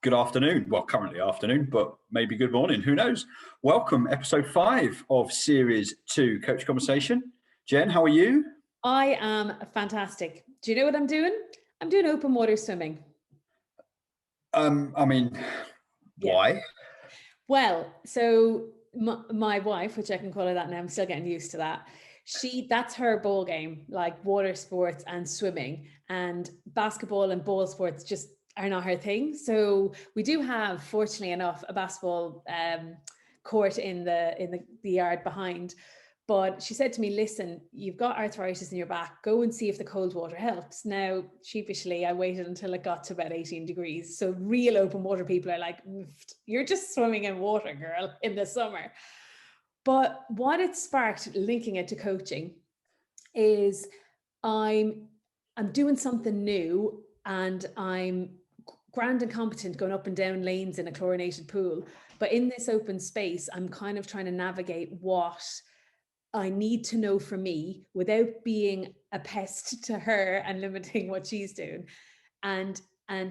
good afternoon. Well, currently afternoon, but maybe good morning. Who knows? Welcome, episode 5 of Series 2 Coach Conversation. Jen, how are you? I am fantastic. Do you know what I'm doing? I'm doing open water swimming. Why? Well, so my wife, which I can call her that now, I'm still getting used to that. That's her ball game, like water sports and swimming, and basketball and ball sports just are not her thing. So we do have, fortunately enough, a basketball court in the yard behind. But she said to me, listen, you've got arthritis in your back. Go and see if the cold water helps. Now, sheepishly, I waited until it got to about 18 degrees. So real open water people are like, you're just swimming in water, girl, in the summer. But what it sparked, linking it to coaching, is I'm doing something new and I'm grand and competent going up and down lanes in a chlorinated pool. But in this open space, I'm kind of trying to navigate what I need to know for me without being a pest to her and limiting what she's doing, and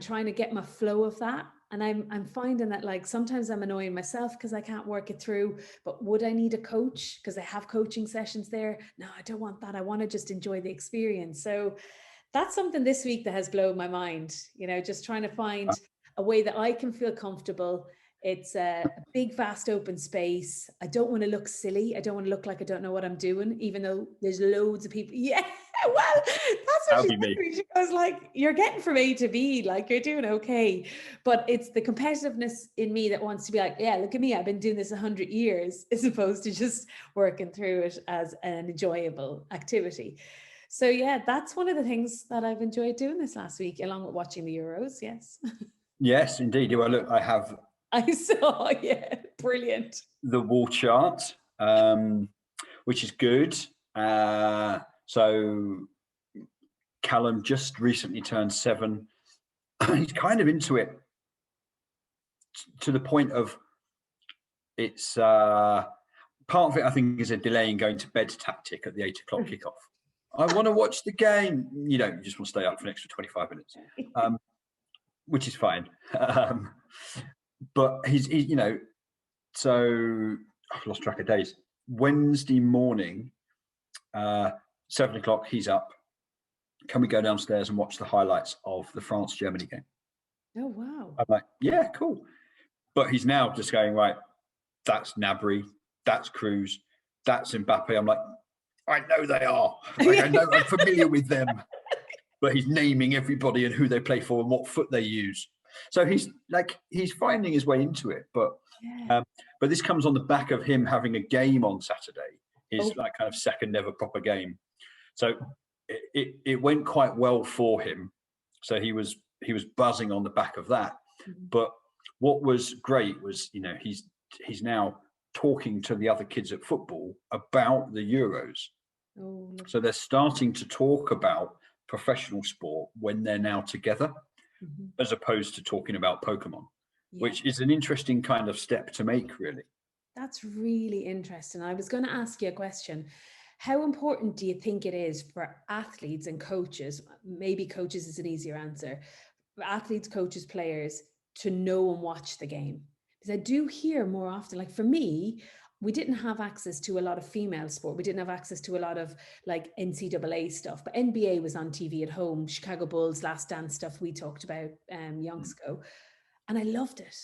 trying to get my flow of that. And I'm finding that, like, sometimes I'm annoying myself because I can't work it through. But would I need a coach because I have coaching sessions there? No, I don't want that. I want to just enjoy the experience. So that's something this week that has blown my mind. You know, just trying to find a way that I can feel comfortable. It's a big, vast, open space. I don't want to look silly. I don't want to look like I don't know what I'm doing, even though there's loads of people. Yeah, well, that's what she said to me. She goes, like, you're getting from A to B, like, you're doing okay. But it's the competitiveness in me that wants to be like, yeah, look at me. I've been doing this 100 years, as opposed to just working through it as an enjoyable activity. So yeah, that's one of the things that I've enjoyed doing this last week, along with watching the Euros. Yes. Yes, indeed. Well, look, I saw, yeah, brilliant. The wall chart, which is good. So Callum just recently turned 7. He's kind of into it to the point of it's part of it, I think, is a delay in going to bed tactic at the 8 o'clock kickoff. I want to watch the game. You just want to stay up for an extra 25 minutes, which is fine. But he's so I've lost track of days. Wednesday morning, 7 o'clock, he's up. Can we go downstairs and watch the highlights of the France-Germany game? Oh, wow. I'm like, yeah, cool. But he's now just going, right, that's Gnabry, that's Cruz, that's Mbappe. I'm like, I know they are. I know I'm familiar with them. But he's naming everybody and who they play for and what foot they use. So he's finding his way into it. But this comes on the back of him having a game on Saturday, his kind of second ever proper game. So it went quite well for him. So he was buzzing on the back of that. Mm-hmm. But what was great was, he's now talking to the other kids at football about the Euros. Oh. So they're starting to talk about professional sport when they're now together, mm-hmm. as opposed to talking about Pokemon, which is an interesting kind of step to make, really. That's really interesting. I was going to ask you a question. How important do you think it is for athletes and coaches, maybe coaches is an easier answer, for athletes, coaches, players, to know and watch the game? Because I do hear more often, like for me, we didn't have access to a lot of female sport. We didn't have access to a lot of like NCAA stuff, but NBA was on TV at home. Chicago Bulls, Last Dance stuff we talked about yonks ago. And I loved it.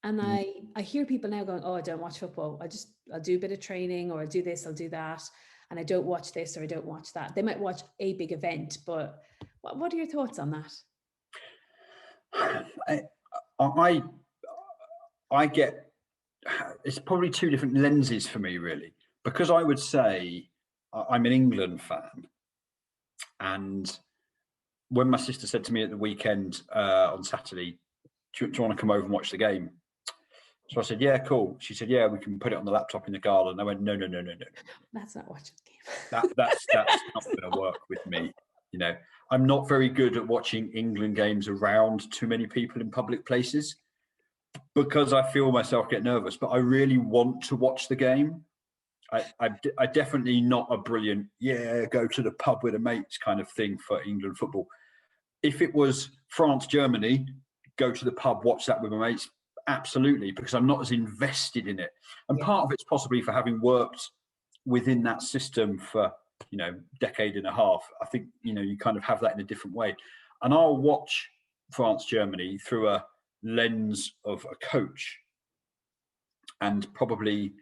And I hear people now going, oh, I don't watch football. I'll do a bit of training, or I'll do this, I'll do that. And I don't watch this or I don't watch that. They might watch a big event, but what are your thoughts on that? I get, it's probably two different lenses for me, really, because I would say I'm an England fan. And when my sister said to me at the weekend on Saturday, do you want to come over and watch the game? So I said, yeah, cool. She said, yeah, we can put it on the laptop in the garden. I went, no. That's not watching the game. That's not going to work with me. I'm not very good at watching England games around too many people in public places because I feel myself get nervous, but I really want to watch the game. I definitely not a brilliant, go to the pub with the mates kind of thing for England football. If it was France, Germany, go to the pub, watch that with my mates? Absolutely, because I'm not as invested in it. And part of it's possibly for having worked within that system for, decade and a half. I think, you kind of have that in a different way. And I'll watch France, Germany through a lens of a coach and probably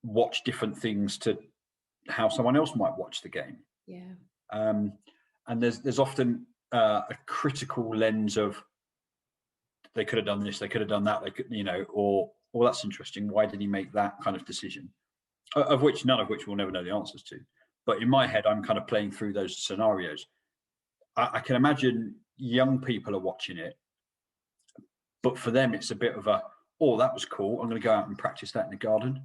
watch different things to how someone else might watch the game. Yeah. And there's often a critical lens of they could have done this, they could have done that, they could, or that's interesting. Why did he make that kind of decision? None of which we'll never know the answers to. But in my head, I'm kind of playing through those scenarios. I can imagine young people are watching it, but for them, it's a bit of a, oh, that was cool. I'm going to go out and practice that in the garden.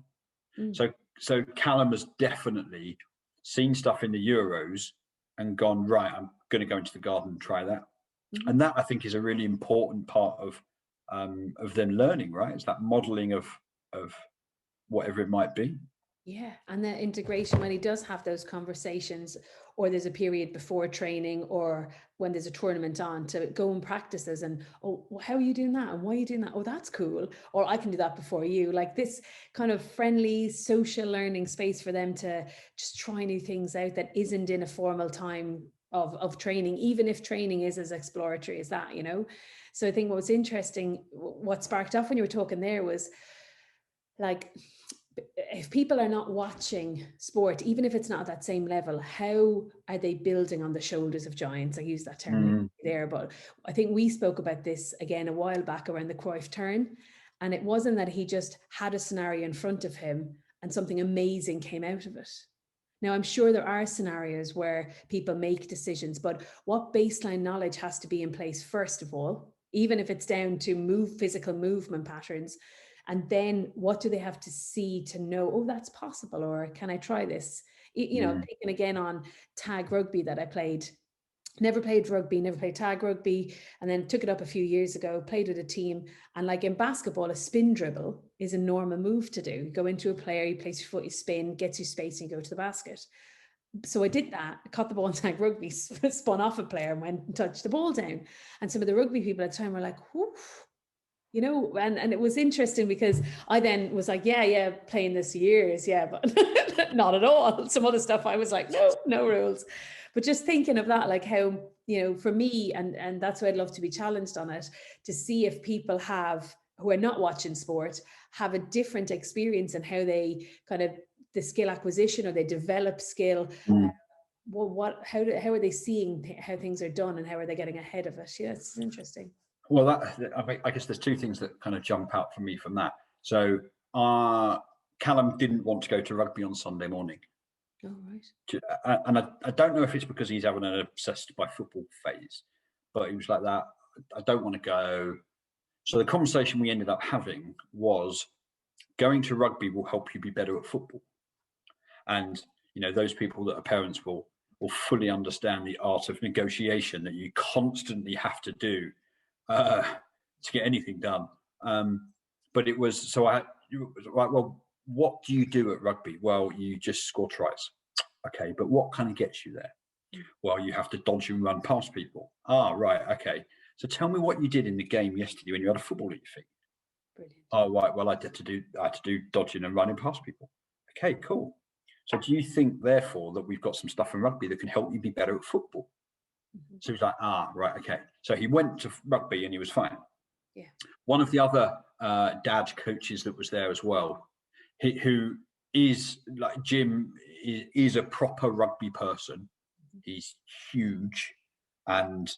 So Callum has definitely seen stuff in the Euros and gone, right, I'm going to go into the garden and try that. And that, I think, is a really important part of them learning, right? It's that modeling of whatever it might be. Yeah, and the integration when he does have those conversations, or there's a period before training, or when there's a tournament on, to go and practice this, and how are you doing that, and why are you doing that? Oh, that's cool. Or I can do that before you. Like this kind of friendly social learning space for them to just try new things out that isn't in a formal time of training, even if training is as exploratory as that, So I think what was interesting, what sparked off when you were talking there was like, if people are not watching sport, even if it's not at that same level, how are they building on the shoulders of giants? I use that term there, but I think we spoke about this again a while back around the Cruyff turn. And it wasn't that he just had a scenario in front of him and something amazing came out of it. Now, I'm sure there are scenarios where people make decisions, but what baseline knowledge has to be in place, first of all, even if it's down to physical movement patterns? And then what do they have to see to know, oh, that's possible, or can I try this? Thinking again on tag rugby that I played. Never played rugby, never played tag rugby, and then took it up a few years ago, played with a team. And like in basketball, a spin dribble is a normal move to do. You go into a player, you place your foot, you spin, gets you space, and you go to the basket. So I did that, caught the ball in tag rugby, spun off a player and went and touched the ball down. And some of the rugby people at the time were like, whoo, and it was interesting because I then was like, yeah, playing this years, but not at all. Some other stuff I was like, no rules. But just thinking of that, like how, for me, and that's why I'd love to be challenged on it, to see if people who are not watching sport, have a different experience and how they kind of the skill acquisition, or they develop skill. How are they seeing how things are done, and how are they getting ahead of it? Yeah, it's interesting. Well, I guess there's two things that kind of jump out for me from that. So Callum didn't want to go to rugby on Sunday morning. Oh, right. And I don't know if it's because he's having an obsessed by football phase, but he was like that. I don't want to go. So the conversation we ended up having was, going to rugby will help you be better at football. And, those people that are parents will fully understand the art of negotiation that you constantly have to do to get anything done. But it was, so I was like, well, what do you do at rugby? Well, you just score tries. Okay, but what kind of gets you there? Well, you have to dodge and run past people. Right, okay. So tell me what you did in the game yesterday when you had a football at your feet. Brilliant. Oh, right, well, I had to do dodging and running past people. Okay, cool. So do you think, therefore, that we've got some stuff in rugby that can help you be better at football? So he's like, right, okay. So he went to rugby and he was fine. Yeah. One of the other dad coaches that was there as well, who is like Jim, is a proper rugby person. He's huge, and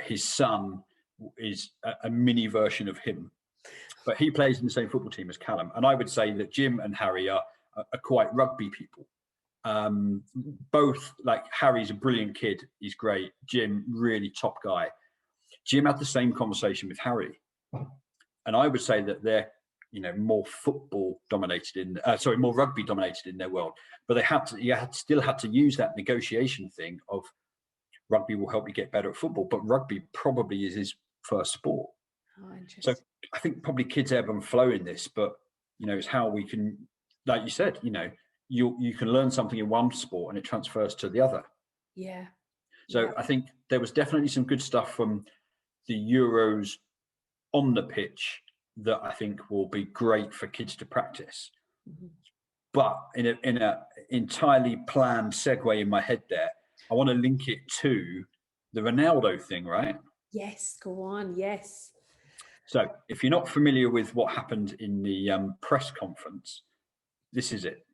his son is a mini version of him. But he plays in the same football team as Callum. And I would say that Jim and Harry are quite rugby people. Both, like, Harry's a brilliant kid, he's great. Jim, really top guy. Jim had the same conversation with Harry, and I would say that they're more football dominated more rugby dominated in their world, but they still had to use that negotiation thing of rugby will help you get better at football, but rugby probably is his first sport. So I think probably kids ebb and flow in this, but it's how we can, like you said, you can learn something in one sport and it transfers to the other. Yeah. So I think there was definitely some good stuff from the Euros on the pitch that I think will be great for kids to practice. But in a entirely planned segue in my head there, I want to link it to the Ronaldo thing, right? Yes, go on. Yes. So if you're not familiar with what happened in the press conference, this is it.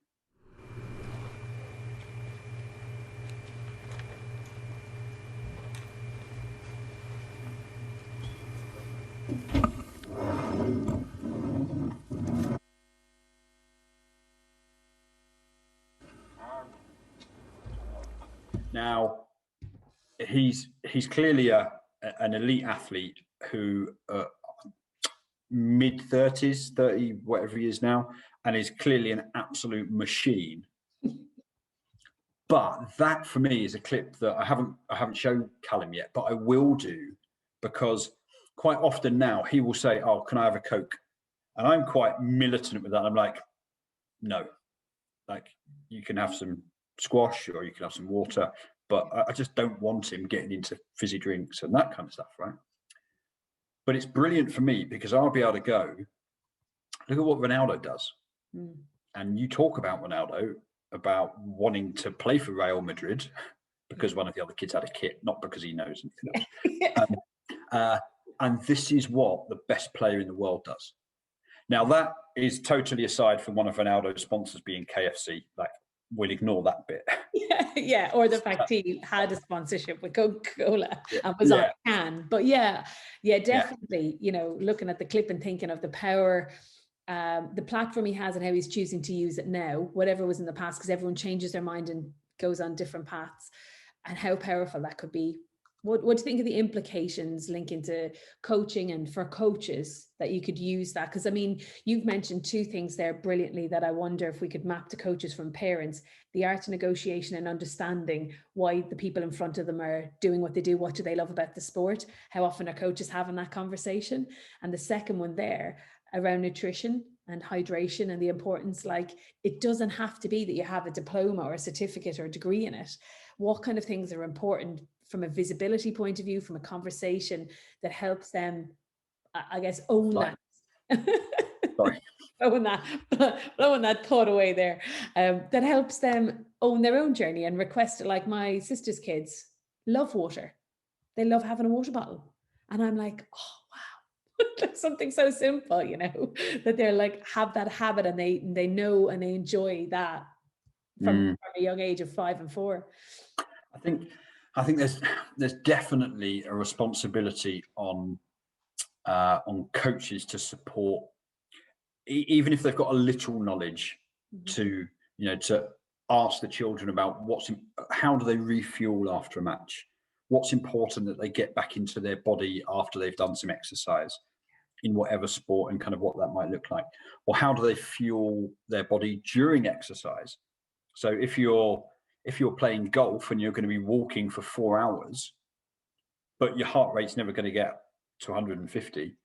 Now, he's clearly an elite athlete who mid-30s, 30, whatever he is now, and is clearly an absolute machine. But that for me is a clip that I haven't shown Callum yet, but I will do, because quite often now he will say, "Oh, can I have a Coke?" And I'm quite militant with that. I'm like, no, like you can have some squash or you can have some water, but I just don't want him getting into fizzy drinks and that kind of stuff, right? But it's brilliant for me because I'll be able to go, look at what Ronaldo does. And you talk about Ronaldo, about wanting to play for Real Madrid because one of the other kids had a kit, not because he knows anything else. And this is what the best player in the world does. Now, that is totally aside from one of Ronaldo's sponsors being KFC. Like, we'll ignore that bit. Yeah, or the fact he had a sponsorship with Coca-Cola and was on can. But definitely, you know, looking at the clip and thinking of the power, the platform he has and how he's choosing to use it now, whatever was in the past, because everyone changes their mind and goes on different paths, and how powerful that could be. What do you think of the implications linking to coaching and for coaches that you could use that? Because I mean, you've mentioned two things there brilliantly that I wonder if we could map to coaches from parents: the art of negotiation and understanding why the people in front of them are doing what they do. What do they love about the sport? How often are coaches having that conversation? And the second one there around nutrition and hydration and the importance, like, it doesn't have to be that you have a diploma or a certificate or a degree in it. What kind of things are important from a visibility point of view, from a conversation that helps them, I guess, own that. Sorry. blowing that thought away there. That helps them own their own journey and request it. Like my sister's kids love water. They love having a water bottle. And I'm like, oh, wow. That's something so simple, you know, that they're like, have that habit and they know and they enjoy that from a young age of 5 and 4. I think there's definitely a responsibility on coaches to support, even if they've got a little knowledge, to ask the children about how do they refuel after a match, what's important that they get back into their body after they've done some exercise in whatever sport, and kind of what that might look like, or how do they fuel their body during exercise. So if you're playing golf and you're going to be walking for 4 hours, but your heart rate's never going to get to 150,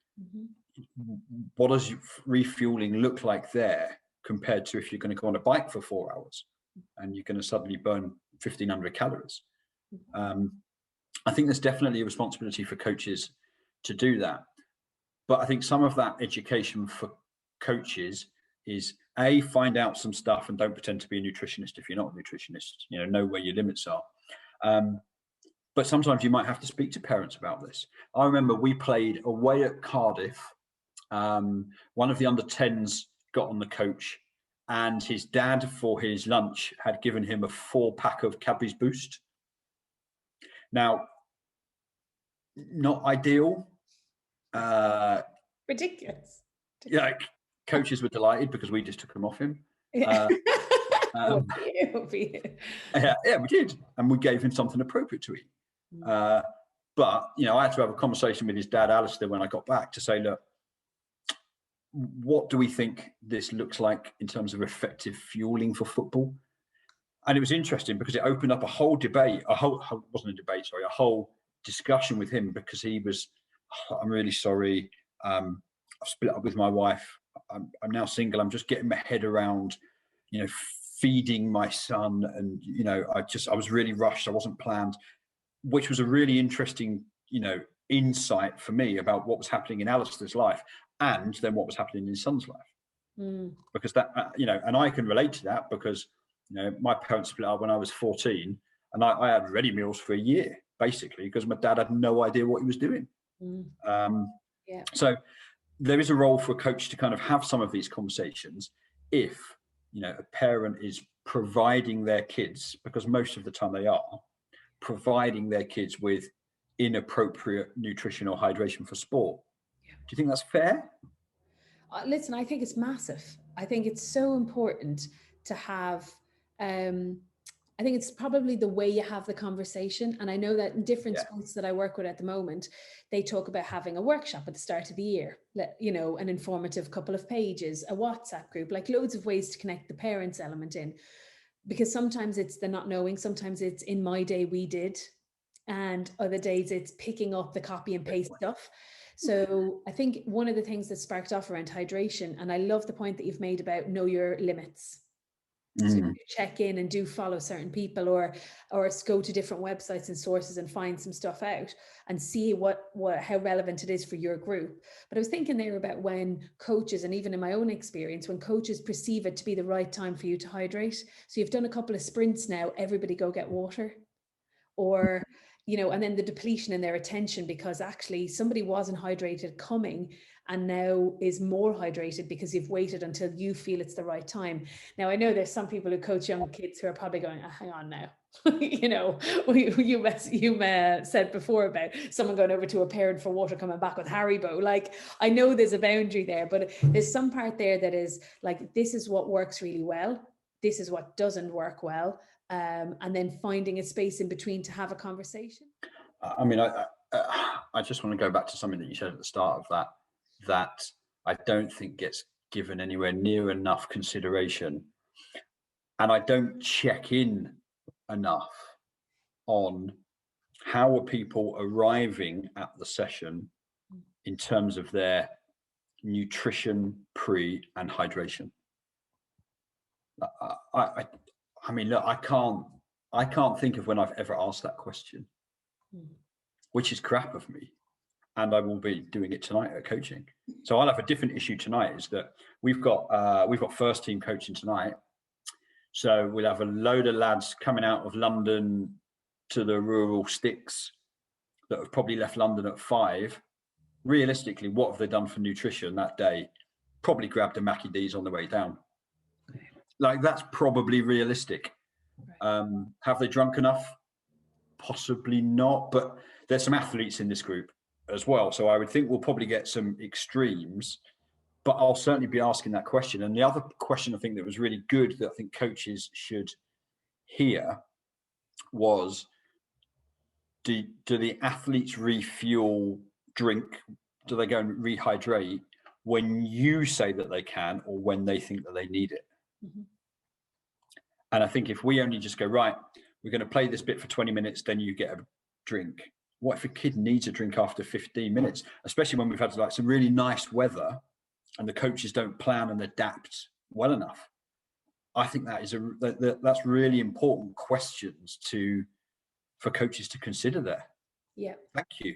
what does refueling look like there compared to if you're going to go on a bike for 4 hours and you're going to suddenly burn 1,500 calories? I think there's definitely a responsibility for coaches to do that. But I think some of that education for coaches is find out some stuff and don't pretend to be a nutritionist if you're not a nutritionist. Know where your limits are. But sometimes you might have to speak to parents about this. I remember we played away at Cardiff. One of the under-10s got on the coach, and his dad, for his lunch, had given him a 4-pack of Cadbury's Boost. Now, not ideal. Ridiculous. Yeah, coaches were delighted because we just took them off him. Yeah, we did, and we gave him something appropriate to eat. But I had to have a conversation with his dad, Alistair, when I got back to say, look, what do we think this looks like in terms of effective fueling for football? And it was interesting because it opened up a whole debate, a whole discussion with him, because he was, I'm really sorry. I've split up with my wife. I'm now single. I'm just getting my head around, feeding my son. And, I was really rushed. I wasn't planned, which was a really interesting, insight for me about what was happening in Alistair's life and then what was happening in his son's life. Because that, and I can relate to that because, my parents split up when I was 14 and I had ready meals for a year, basically, because my dad had no idea what he was doing. So there is a role for a coach to kind of have some of these conversations if, a parent is providing their kids, because most of the time they are, providing their kids with inappropriate nutrition or hydration for sport. Do you think that's fair? Listen, I think it's massive. I think it's so important to have, I think it's probably the way you have the conversation. And I know that in different schools that I work with at the moment, they talk about having a workshop at the start of the year, an informative couple of pages, a WhatsApp group, like loads of ways to connect the parents element in. Because sometimes it's the not knowing, sometimes it's in my day we did, and other days it's picking up the copy and paste stuff. So I think one of the things that sparked off around hydration, and I love the point that you've made about know your limits. So you check in and do follow certain people or go to different websites and sources and find some stuff out and see how relevant it is for your group. But I was thinking there about when coaches, and even in my own experience, when coaches perceive it to be the right time for you to hydrate. So you've done a couple of sprints now, everybody go get water. Or, and then the depletion in their attention because actually somebody wasn't hydrated coming and now is more hydrated because you've waited until you feel it's the right time. Now, I know there's some people who coach young kids who are probably going, hang on now. You said before about someone going over to a parent for water coming back with Haribo. Like, I know there's a boundary there, but there's some part there that is like, this is what works really well. This is what doesn't work well. And then finding a space in between to have a conversation. I mean, I just want to go back to something that you said at the start of that I don't think gets given anywhere near enough consideration. And I don't check in enough on how are people arriving at the session in terms of their nutrition, pre and hydration. I mean, look, I can't think of when I've ever asked that question, which is crap of me. And I will be doing it tonight at coaching. So I'll have a different issue tonight, is that we've got first team coaching tonight. So we'll have a load of lads coming out of London to the rural sticks that have probably left London at 5. Realistically, what have they done for nutrition that day? Probably grabbed a Mackie D's on the way down. Like, that's probably realistic. Have they drunk enough? Possibly not, but there's some athletes in this group as well. So I would think we'll probably get some extremes, but I'll certainly be asking that question. And the other question I think that was really good that I think coaches should hear was, do the athletes refuel, drink? Do they go and rehydrate when you say that they can or when they think that they need it? And I think if we only just go, right, we're going to play this bit for 20 minutes, then you get a drink. What if a kid needs a drink after 15 minutes, especially when we've had like some really nice weather and the coaches don't plan and adapt well enough? I think that's really important questions for coaches to consider there. Yeah. Thank you.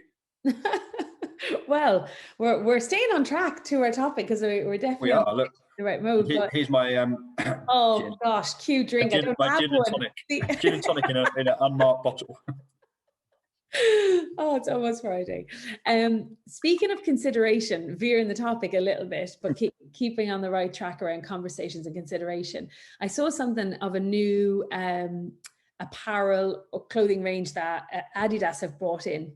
Well, we're staying on track to our topic because we're definitely on the right mode. Here's my oh gosh, cute drink. Gin and tonic in an unmarked bottle. Oh, it's almost Friday. Speaking of consideration, veering the topic a little bit, but keeping on the right track around conversations and consideration. I saw something of a new apparel or clothing range that Adidas have brought in.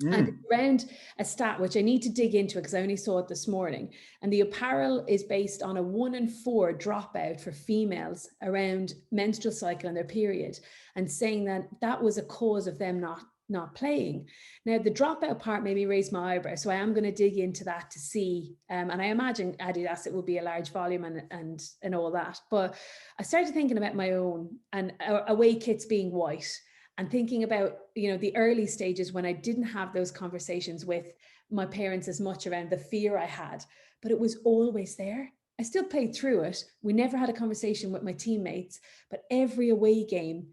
And around a stat which I need to dig into because I only saw it this morning. And the apparel is based on a 1 in 4 dropout for females around menstrual cycle and their period, and saying that was a cause of them not playing. Now, the dropout part made me raise my eyebrow, so I am going to dig into that to see. And I imagine Adidas, it will be a large volume and all that. But I started thinking about my own and away kits being white. And thinking about, the early stages when I didn't have those conversations with my parents as much around the fear I had, but it was always there. I still played through it. We never had a conversation with my teammates, but every away game,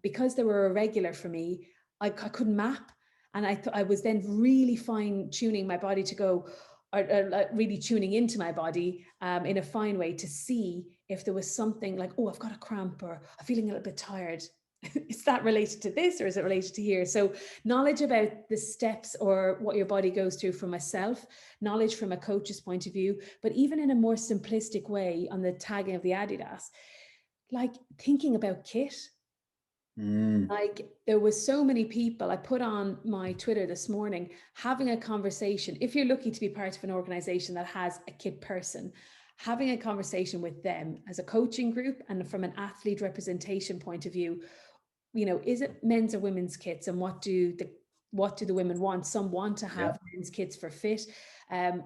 because they were irregular for me, I couldn't map. And I was then really fine tuning my body to go, or really tuning into my body in a fine way to see if there was something like, oh, I've got a cramp, or I'm feeling a little bit tired. Is that related to this, or is it related to here? So knowledge about the steps or what your body goes through from myself, knowledge from a coach's point of view, but even in a more simplistic way on the tagging of the Adidas, like thinking about kit. Like there was so many people, I put on my Twitter this morning, having a conversation. If you're lucky to be part of an organization that has a kit person, having a conversation with them as a coaching group and from an athlete representation point of view, you know, is it men's or women's kits, and what do the women want? Some want to have men's kits for fit.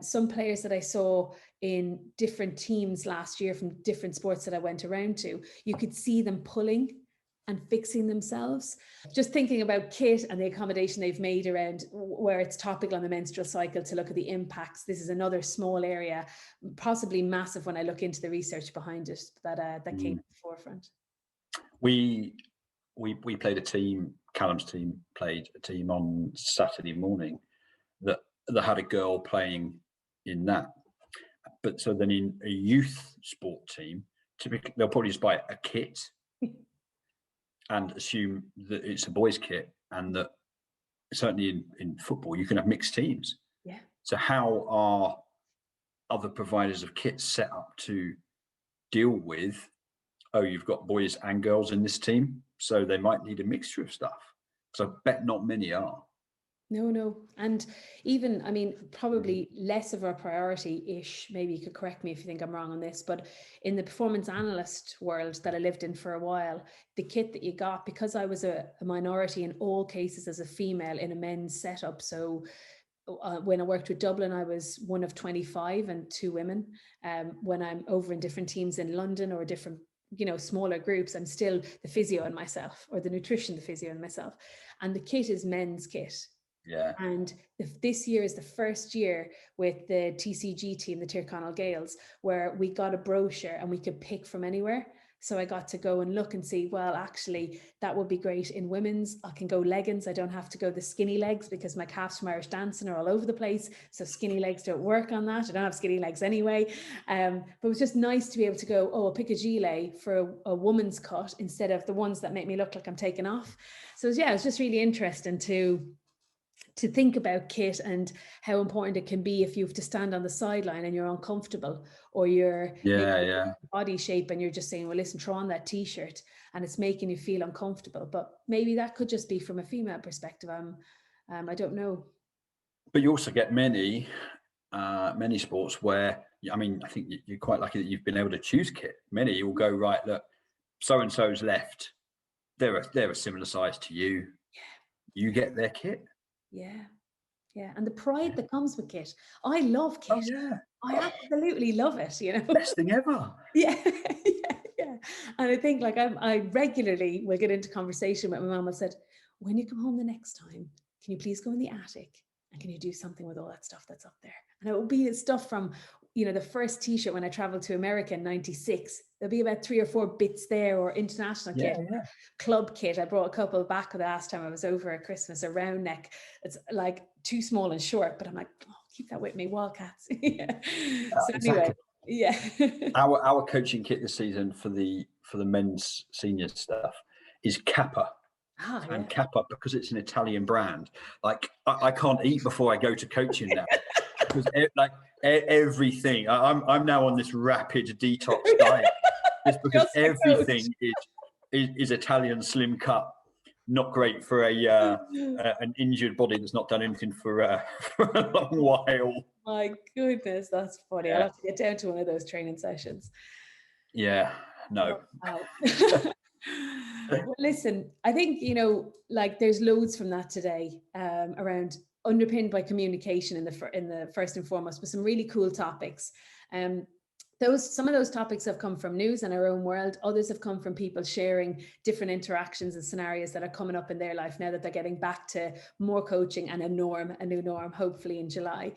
Some players that I saw in different teams last year from different sports that I went around to, you could see them pulling and fixing themselves. Just thinking about kit and the accommodation they've made around where it's topical on the menstrual cycle to look at the impacts. This is another small area, possibly massive when I look into the research behind it, that came to the forefront. We played a team, Callum's team played a team on Saturday morning that had a girl playing in that. But so then in a youth sport team, typically they'll probably just buy a kit and assume that it's a boys' kit, and that certainly in football you can have mixed teams. Yeah. So how are other providers of kits set up to deal with, oh, you've got boys and girls in this team, so they might need a mixture of stuff? So I bet not many are. No. And even, I mean, probably less of a priority-ish, maybe you could correct me if you think I'm wrong on this, but in the performance analyst world that I lived in for a while, the kit that you got, because I was a minority in all cases as a female in a men's setup. So when I worked with Dublin, I was one of 25 and 2 women. When I'm over in different teams in London or different, you know, smaller groups, I'm still the physio in myself, or the nutrition, the physio in myself. And the kit is men's kit. Yeah. And this year is the first year with the TCG team, the Tyrconnell Gales, where we got a brochure and we could pick from anywhere. So I got to go and look and see, well, actually, that would be great in women's. I can go leggings. I don't have to go the skinny legs because my calves from Irish dancing are all over the place. So skinny legs don't work on that. I don't have skinny legs anyway. But it was just nice to be able to go, oh, I'll pick a gilet for a woman's cut instead of the ones that make me look like I'm taking off. So yeah, it was just really interesting to think about kit and how important it can be if you have to stand on the sideline and you're uncomfortable, or you're body shape and you're just saying, well, listen, throw on that t-shirt and it's making you feel uncomfortable. But maybe that could just be from a female perspective. I don't know. But you also get many sports where, I mean, I think you're quite lucky that you've been able to choose kit. Many will go, right, look, so-and-so's left. They're a similar size to you. Yeah. You get their kit. Yeah. And the pride that comes with kit. I love kit. Oh, yeah. I absolutely love it, you know. Best thing ever. Yeah. And I think like I regularly will get into conversation with my mum and said, when you come home the next time, can you please go in the attic and can you do something with all that stuff that's up there? And it will be stuff from, you know, the first t-shirt when I traveled to America in 96, there'll be about 3 or 4 bits there, or international kit, club kit. I brought a couple back the last time I was over at Christmas, a round neck. It's like too small and short, but I'm like, oh, keep that with me, Wildcats. So anyway, our coaching kit this season for the men's senior stuff is Kappa. And Kappa, because it's an Italian brand, like I can't eat before I go to coaching now. Because like everything, I'm now on this rapid detox diet, just because everything is Italian slim cut, not great for an injured body that's not done anything for a long while. My goodness, that's funny. I'll have to get down to one of those training sessions. Yeah, no. Wow. Well, listen, I think, you know, like there's loads from that today around underpinned by communication in the first and foremost, with some really cool topics. Some of those topics have come from news in our own world. Others have come from people sharing different interactions and scenarios that are coming up in their life now that they're getting back to more coaching and a new norm, hopefully in July,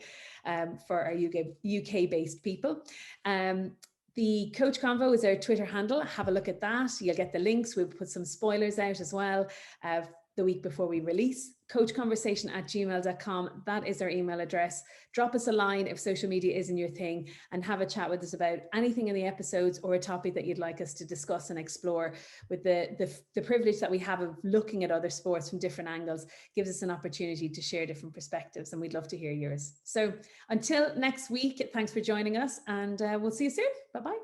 for our UK based people. The Coach Convo is our Twitter handle. Have a look at that. You'll get the links. We'll put some spoilers out as well. the week before we release. coachconversation@gmail.com. That is our email address. Drop us a line if social media isn't your thing, and have a chat with us about anything in the episodes or a topic that you'd like us to discuss and explore. With the privilege that we have of looking at other sports from different angles, gives us an opportunity to share different perspectives, and we'd love to hear yours. So until next week, thanks for joining us, and we'll see you soon. Bye-bye.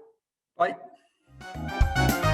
Bye.